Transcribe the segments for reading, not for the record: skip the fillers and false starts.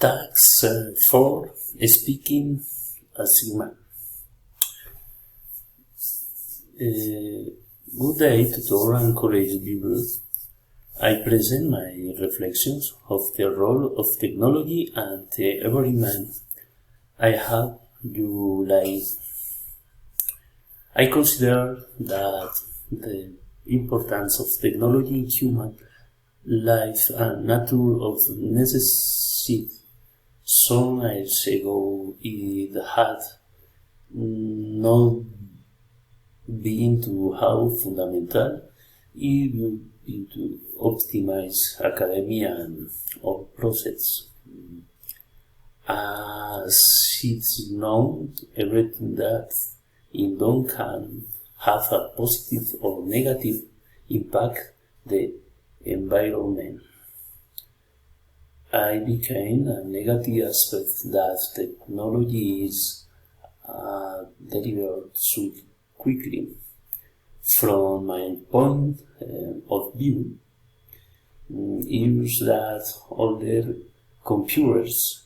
Task 4. Speaking as human. Good day, tutor and college viewers. I present my reflections of the role of technology and the every man. I have you life. I consider that the importance of technology in human life and nature of necessity. Some years ago, it had not been to how fundamental it would be to optimize academia and all process. As it's known, everything that in done can have a positive or negative impact the environment. I became a negative aspect that technology is delivered so quickly. From my point of view, is that older computers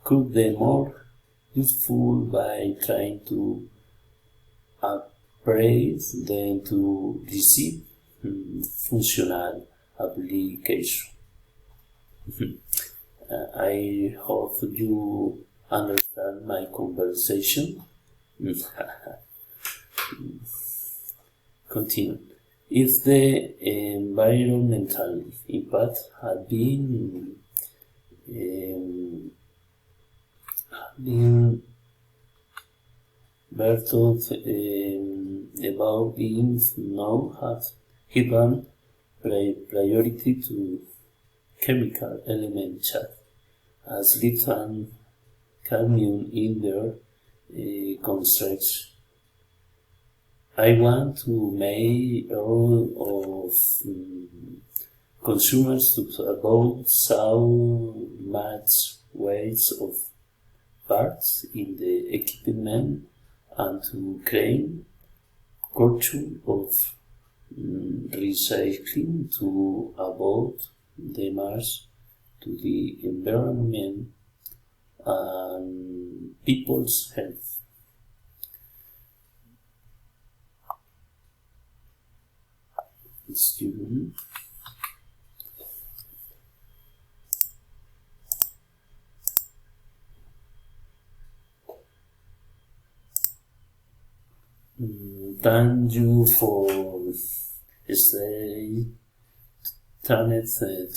could be more useful by trying to upgrade them to receive functional application. I hope you understand my conversation. Continue. If the environmental impact had been berthed about being now have given priority to chemical elements as lead and cadmium in their construction. I want to make all of consumers to about so much waste of parts in the equipment and to create culture of recycling to avoid damage to the environment and people's health. Student. Thank you for staying tuned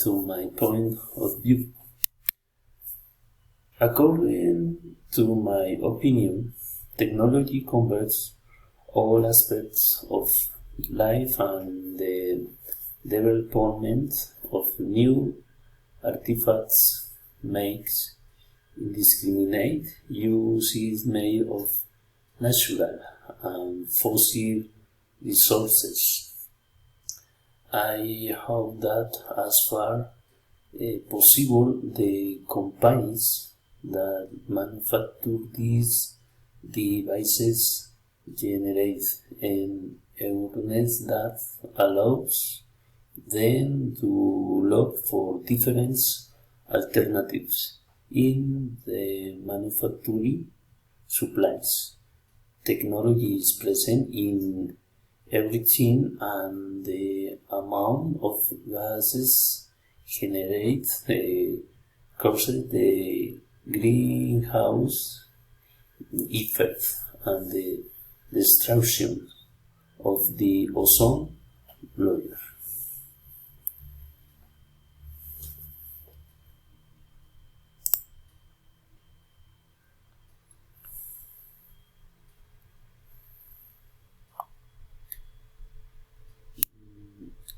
to my point of view. According to my opinion, technology converts all aspects of life and the development of new artifacts makes indiscriminate use is made of natural and fossil resources. I hope that as far possible the companies that manufacture these devices generate an awareness that allows them to look for different alternatives in the manufacturing supplies. Technology is present in everything, and the amount of gases generated causes the greenhouse effect and the destruction of the ozone layer.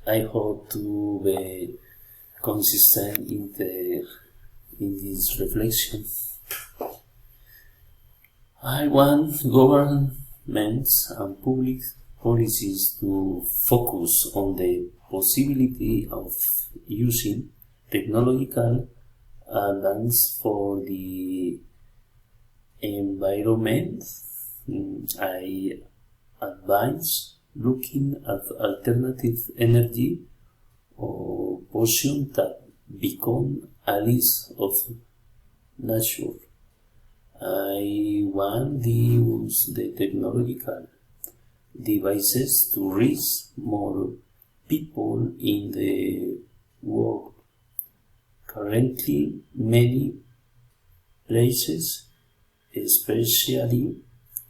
I hope to be consistent in this reflection. I want governments and public policies to focus on the possibility of using technological advance for the environment. I advise looking at alternative energy or potion that become allies of nature. I want to use the technological devices to reach more people in the world. Currently, many places, especially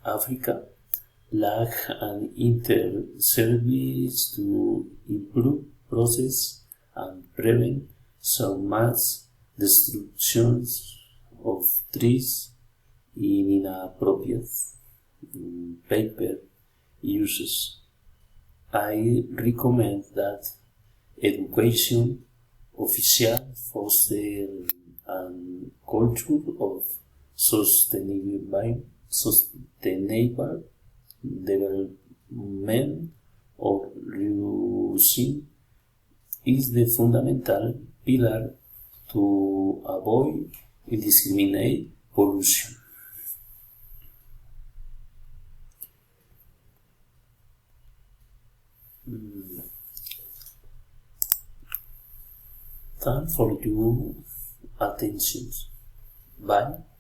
Africa, lack an inter-service to improve process and prevent so much destruction of trees in inappropriate paper uses. I recommend that education officials foster and culture of sustainable development or reducing is the fundamental pillar to avoid indiscriminate pollution. Thanks for your attention. Bye.